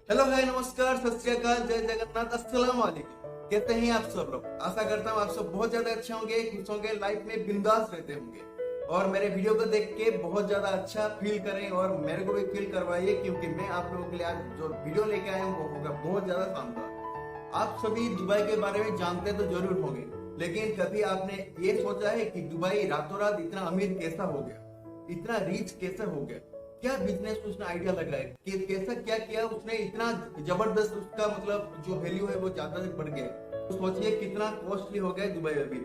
Hello hi नमस्कार सत श्री अकाल जय जगन्नाथ अस्सलाम वालेकुम। कैसे हैं आप सब लोग? आशा करता हूँ आप सब बहुत ज्यादा अच्छे होंगे, खुश होंगे, लाइफ में बिंदास रहते होंगे और मेरे वीडियो को देख के बहुत ज्यादा अच्छा फील करें और मेरे को भी फील करवाइए, क्योंकि मैं आप लोगों के लिए आज जो वीडियो लेके आया हूँ वो होगा बहुत ज्यादा शानदार। आप सभी दुबई के बारे में जानते तो जरूर होंगे, लेकिन कभी आपने ये सोचा है कि दुबई रातों रात इतना अमीर कैसा हो गया, इतना रिच कैसे हो गया? क्या बिजनेस उसने आइडिया लगाया कि कैसा क्या किया उसने, इतना जबरदस्त उसका मतलब जो वैल्यू है वो ज्यादा से बढ़ गया। तो सोचिए कितना कॉस्टली हो गया दुबई अभी।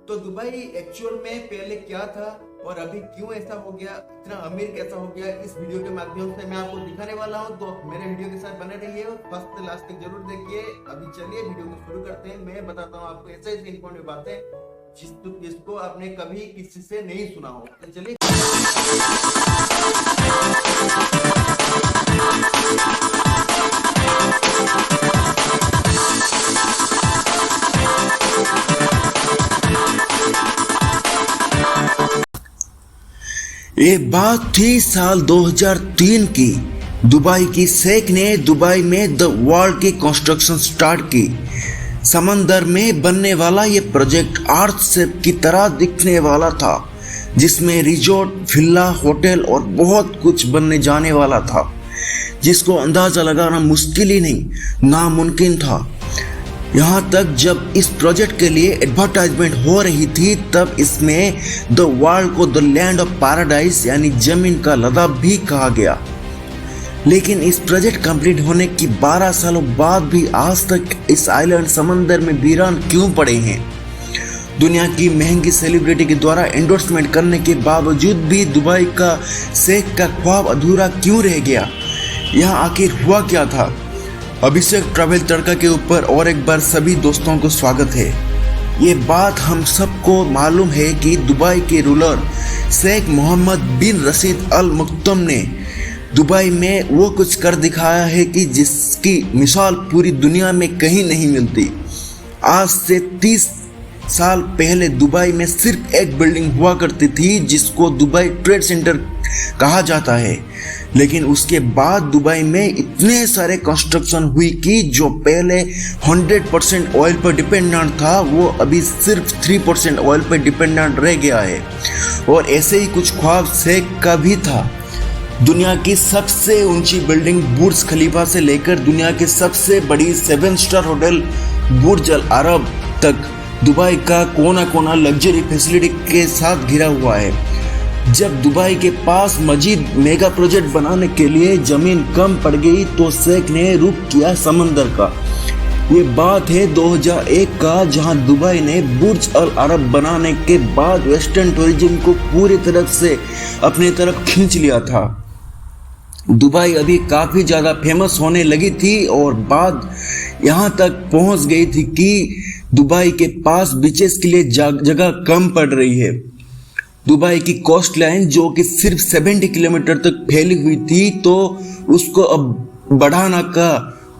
तो दुबई एक्चुअल में पहले क्या था और अभी क्यों ऐसा हो गया, इतना अमीर कैसा हो गया, इस वीडियो के माध्यम से मैं आपको दिखाने वाला हूँ। तो मेरे वीडियो के साथ बने रहिए और फर्स्ट से लास्ट तक जरूर देखिए। अभी चलिए वीडियो को शुरू करते हैं। मैं बताता हूँ आपको ऐसे ऐसे इंपॉर्टेंट बातें जिसको आपने कभी किसी से नहीं सुना हो। तो चलिए ये बात थी साल 2003 की। दुबई की शेख ने दुबई में द वर्ल्ड की कंस्ट्रक्शन स्टार्ट की। समंदर में बनने वाला ये प्रोजेक्ट अर्थ शेप की तरह दिखने वाला था, जिसमें रिजॉर्ट, विला, होटल और बहुत कुछ बनने जाने वाला था, जिसको अंदाजा लगाना मुश्किल ही नहीं, नामुमकिन था। यहाँ तक जब इस प्रोजेक्ट के लिए एडवर्टाइजमेंट हो रही थी तब इसमें द वर्ल्ड को द लैंड ऑफ पैराडाइज यानी जमीन का लदाब भी कहा गया। लेकिन इस प्रोजेक्ट कंप्लीट होने की 12 सालों बाद भी आज तक इस आइलैंड समंदर में वीरान क्यों पड़े हैं? दुनिया की महंगी सेलिब्रिटी के द्वारा एंडोर्समेंट करने के बावजूद भी दुबई का शेख का ख्वाब अधूरा क्यों रह गया? यहाँ आखिर हुआ क्या था? अभिषेक ट्रैवल तड़का के ऊपर और एक बार सभी दोस्तों को स्वागत है। ये बात हम सबको मालूम है कि दुबई के रूलर शेख मोहम्मद बिन रशीद अल मक्तूम ने दुबई में वो कुछ कर दिखाया है कि जिसकी मिसाल पूरी दुनिया में कहीं नहीं मिलती। आज से 30 साल पहले दुबई में सिर्फ एक बिल्डिंग हुआ करती थी जिसको दुबई ट्रेड सेंटर कहा जाता है, लेकिन उसके बाद दुबई में इतने सारे कंस्ट्रक्शन हुई कि जो पहले 100% ऑयल पर डिपेंडेंट था वो अभी सिर्फ 3% ऑयल पर डिपेंडेंट रह गया है। और ऐसे ही कुछ ख्वाब शेख का भी था। दुनिया की सबसे ऊंची बिल्डिंग बुर्ज खलीफा से लेकर दुनिया की सबसे बड़ी 7 स्टार होटल बुर्ज अल अरब तक दुबई का कोना कोना लग्जरी फैसिलिटी के साथ घिरा हुआ है। जब दुबई के पास मजीद मेगा प्रोजेक्ट बनाने के लिए जमीन कम पड़ गई तो शेख ने रुख किया समंदर का। ये बात है 2001 का, जहां दुबई ने बुर्ज अल अरब बनाने के बाद वेस्टर्न टूरिज्म को पूरी तरफ से अपनी तरफ खींच लिया था। दुबई अभी काफ़ी ज़्यादा फेमस होने लगी थी और बात यहाँ तक पहुँच गई थी कि दुबई के पास बीचेस के लिए जगह कम पड़ रही है। दुबई की कोस्ट लाइन जो कि सिर्फ 70 किलोमीटर तक फैली हुई थी, तो उसको अब बढ़ाना का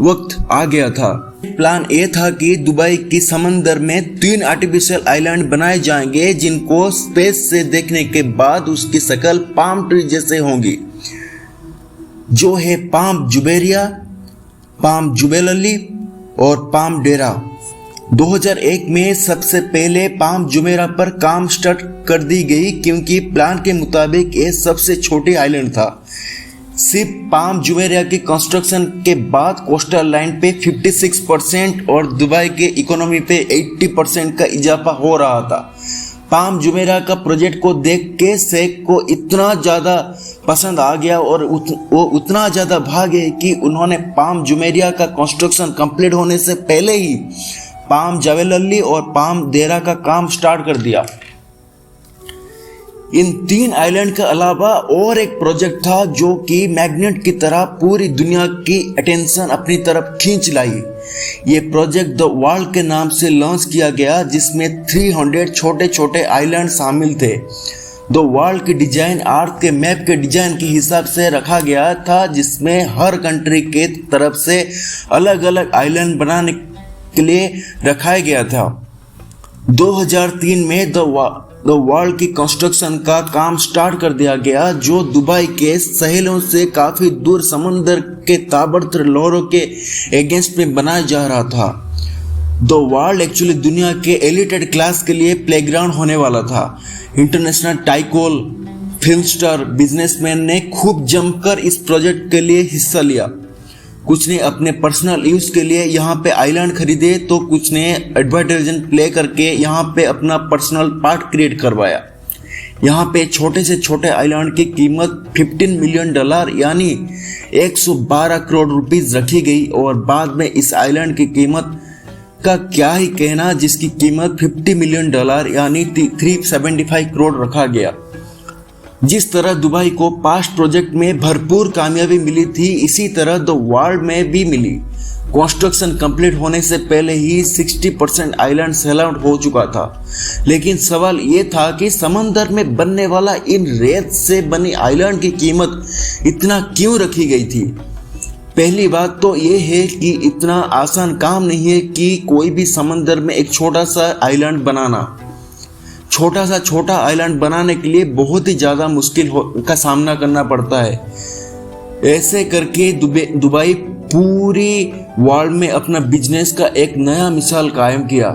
वक्त आ गया था। प्लान ये था कि दुबई की समंदर में 3 आर्टिफिशियल आइलैंड बनाए जाएंगे जिनको स्पेस से देखने के बाद उसकी शक्ल पाम ट्री जैसे होंगी, जो है पाम जुबेरिया, पाम जुबेलली और पाम डेरा। 2001 में सबसे पहले पाम जुमेरा पर काम स्टार्ट कर दी गई, क्योंकि प्लान के मुताबिक ये सबसे छोटी आइलैंड था। सिर्फ पाम जुमेरा की कंस्ट्रक्शन के बाद कोस्टल लाइन पे 56% और दुबई के इकोनॉमी पे 80% का इजाफा हो रहा था। पाम जुमेरा का प्रोजेक्ट को देख के शेख को इतना ज़्यादा पसंद आ गया और वो उतना ज़्यादा भागे कि उन्होंने पाम जुमेरिया का कंस्ट्रक्शन कंप्लीट होने से पहले ही पाम जवेलली और पाम देरा का काम स्टार्ट कर दिया। इन 3 आइलैंड के अलावा और एक प्रोजेक्ट था जो कि मैग्नेट की तरह पूरी दुनिया की अटेंशन अपनी तरफ खींच लाई। ये प्रोजेक्ट द वर्ल्ड के नाम से लॉन्च किया गया, जिसमें 300 छोटे छोटे आइलैंड शामिल थे। द वर्ल्ड की डिजाइन अर्थ के मैप के डिजाइन के हिसाब से रखा गया था, जिसमें हर कंट्री के तरफ से अलग अलग आइलैंड बनाने के लिए रखाया गया था। 2003 में द वर्ल्ड की कंस्ट्रक्शन का काम स्टार्ट कर दिया गया, जो दुबई के सहेलों से काफी दूर समंदर के ताबड़तोड़ लहरों के अगेंस्ट में बनाया जा रहा था। द वर्ल्ड एक्चुअली दुनिया के एलिटेड क्लास के लिए प्लेग्राउंड होने वाला था। इंटरनेशनल टाइकोल, फिल्म स्टार, बिजनेसमैन ने खूब जमकर इस प्रोजेक्ट के लिए हिस्सा लिया। कुछ ने अपने पर्सनल यूज के लिए यहाँ पे आइलैंड खरीदे, तो कुछ ने एडवर्टाइजमेंट प्ले करके यहाँ पे अपना पर्सनल पार्ट क्रिएट करवाया। यहाँ पे छोटे से छोटे आइलैंड की कीमत $15 मिलियन यानी 112 करोड़ रुपीस रखी गई, और बाद में इस आइलैंड की कीमत का क्या ही कहना, जिसकी कीमत $50 मिलियन यानी 375 करोड़ रखा गया। जिस तरह दुबई को पास्ट प्रोजेक्ट में भरपूर कामयाबी मिली थी, इसी तरह द वर्ल्ड में भी मिली। कंस्ट्रक्शन कंप्लीट होने से पहले ही 60% आइलैंड सेल आउट हो चुका था। लेकिन सवाल ये था कि समंदर में बनने वाला इन रेत से बनी आइलैंड की कीमत इतना क्यों रखी गई थी। पहली बात तो ये है कि इतना आसान काम नहीं है कि कोई भी समंदर में एक छोटा सा आइलैंड बनाना। छोटा आइलैंड बनाने के लिए बहुत ही ज़्यादा मुश्किल का सामना करना पड़ता है। ऐसे करके दुबई पूरी वर्ल्ड में अपना बिजनेस का एक नया मिसाल कायम किया।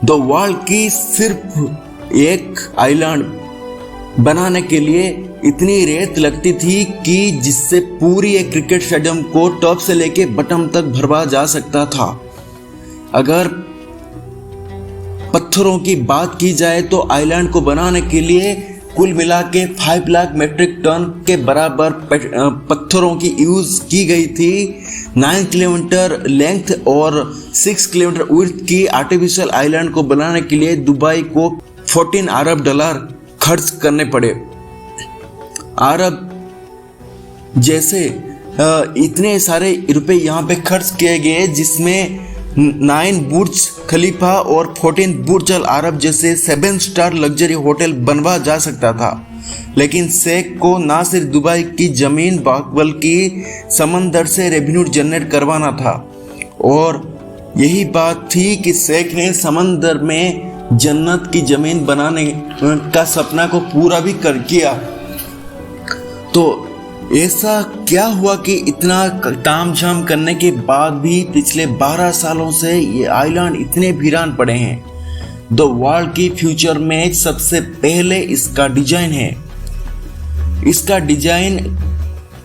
द वर्ल्ड की सिर्फ एक आइलैंड बनाने के लिए इतनी रेत लगती थी कि जिससे पूरी एक क्रिकेट स्टेडियम को टॉप से लेके बॉटम तक भरवा जा सकता था। अगर पत्थरों की बात की जाए तो आइलैंड को बनाने के लिए कुल मिला के 5 लाख मेट्रिक टन के बराबर पत्थरों की यूज की गई थी। 9 किलोमीटर लेंथ और 6 किलोमीटर विड्थ की आर्टिफिशियल आइलैंड को बनाने के लिए दुबई को $14 अरब खर्च करने पड़े। अरब जैसे इतने सारे रुपए यहाँ पे खर्च किए गए, जिसमें 9 बुर्ज खलीफा और 14 बुर्ज अल अरब जैसे 7 स्टार लग्जरी होटल बनवा जा सकता था। लेकिन शेख को ना सिर्फ दुबई की जमीन बल्कि समंदर से रेवेन्यू जनरेट करवाना था, और यही बात थी कि शेख ने समंदर में जन्नत की जमीन बनाने का सपना को पूरा भी कर किया। तो ऐसा क्या हुआ कि इतना तामझाम करने के बाद भी पिछले 12 सालों से ये आइलैंड इतने वीरान पड़े हैं। द वर्ल्ड की फ्यूचर में सबसे पहले इसका डिजाइन है। इसका डिजाइन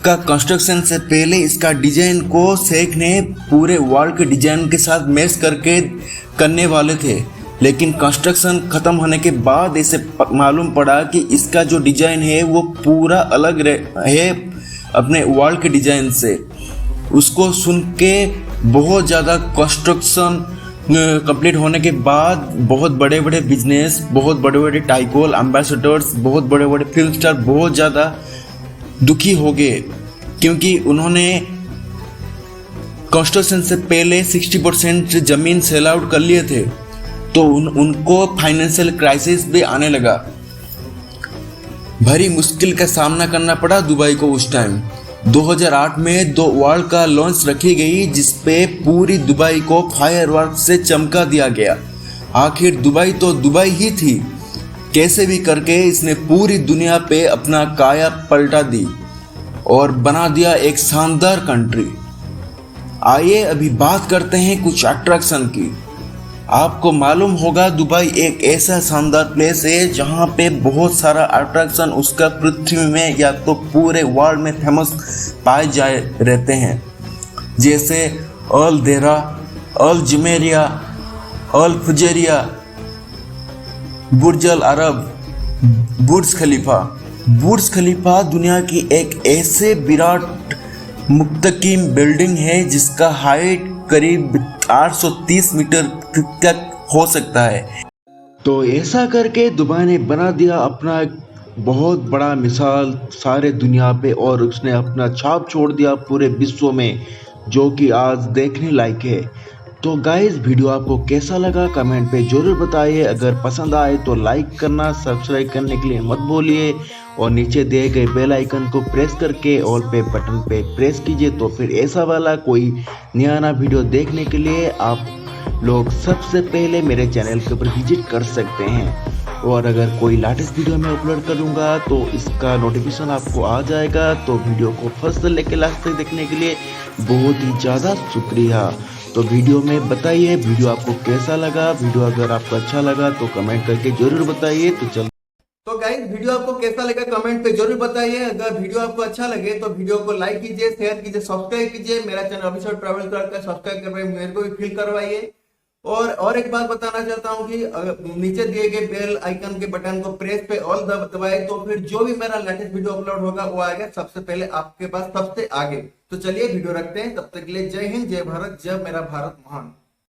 का कंस्ट्रक्शन से पहले इसका डिजाइन को शेख ने पूरे वर्ल्ड के डिजाइन के साथ मैच करके करने वाले थे, लेकिन कंस्ट्रक्शन खत्म होने के बाद इसे मालूम पड़ा कि इसका जो डिजाइन है वो पूरा अलग है अपने वर्ल्ड के डिजाइन से। उसको सुन के बहुत ज़्यादा कंस्ट्रक्शन कंप्लीट होने के बाद बहुत बड़े बड़े बिजनेस, बहुत बड़े बड़े टाइकोल एम्बेसडर्स, बहुत बड़े बड़े फिल्म स्टार बहुत ज़्यादा दुखी हो गए, क्योंकि उन्होंने कंस्ट्रक्शन से पहले 60% ज़मीन सेल आउट कर लिए थे। तो उनको फाइनेंशियल क्राइसिस भी आने लगा। भारी मुश्किल का सामना करना पड़ा दुबई को उस टाइम। 2008 में द वर्ल्ड का लॉन्च रखी गई, जिसपे पूरी दुबई को फायरवर्क से चमका दिया गया। आखिर दुबई तो दुबई ही थी, कैसे भी करके इसने पूरी दुनिया पे अपना काया पलटा दी और बना दिया एक शानदार कंट्री। आइए अभी बात करते हैं कुछ अट्रैक्शन की। आपको मालूम होगा दुबई एक ऐसा शानदार प्लेस है जहाँ पे बहुत सारा अट्रैक्शन उसका पृथ्वी में या तो पूरे वर्ल्ड में फेमस पाए जाए रहते हैं, जैसे अल देरा, अल जुमेरिया, अल फुजेरिया, बुर्ज अल अरब, बुर्ज खलीफा। बुर्ज खलीफा दुनिया की एक ऐसे विराट मुस्तकीम बिल्डिंग है जिसका हाइट करीब 830 मीटर तक हो सकता है। तो ऐसा करके दुबई ने बना दिया अपना एक बहुत बड़ा मिसाल सारे दुनिया पे, और उसने अपना छाप छोड़ दिया पूरे विश्व में, जो कि आज देखने लायक है। तो गाइस वीडियो आपको कैसा लगा कमेंट पे जरूर बताइए। अगर पसंद आए तो लाइक करना, सब्सक्राइब करने के लिए मत भूलिए, और नीचे दिए गए बेल आइकन को प्रेस करके ऑल पे बटन पे प्रेस कीजिए। तो फिर ऐसा वाला कोई नया वीडियो देखने के लिए आप लोग सबसे पहले मेरे चैनल के ऊपर विजिट कर सकते हैं। और अगर कोई लेटेस्ट वीडियो मैं अपलोड करूंगा तो इसका नोटिफिकेशन आपको आ जाएगा। तो वीडियो को फर्स्ट से लेकर लास्ट तक देखने के लिए बहुत ही ज़्यादा शुक्रिया। तो वीडियो में बताइए वीडियो आपको कैसा लगा। वीडियो अगर आपको अच्छा लगा तो कमेंट करके जरूर बताइए। तो गाइस वीडियो आपको कैसा लगा कमेंट पे जरूर बताइए। अगर वीडियो आपको अच्छा लगे तो वीडियो को लाइक कीजिए, शेयर कीजिए, सब्सक्राइब कीजिए। मेरा चैनल ऑफिशियल ट्रैवल करके सब्सक्राइब करवाइए, मेरे को भी फील करवाइए। और एक बात बताना चाहता हूँ कि नीचे दिए गए बेल आइकन के बटन को प्रेस पे ऑल दबाए तो फिर जो भी मेरा लेटेस्ट वीडियो अपलोड होगा वो आएगा सबसे पहले आपके पास, सबसे आगे। तो चलिए वीडियो रखते हैं, तब तक के लिए जय हिंद, जय भारत, जय मेरा भारत महान।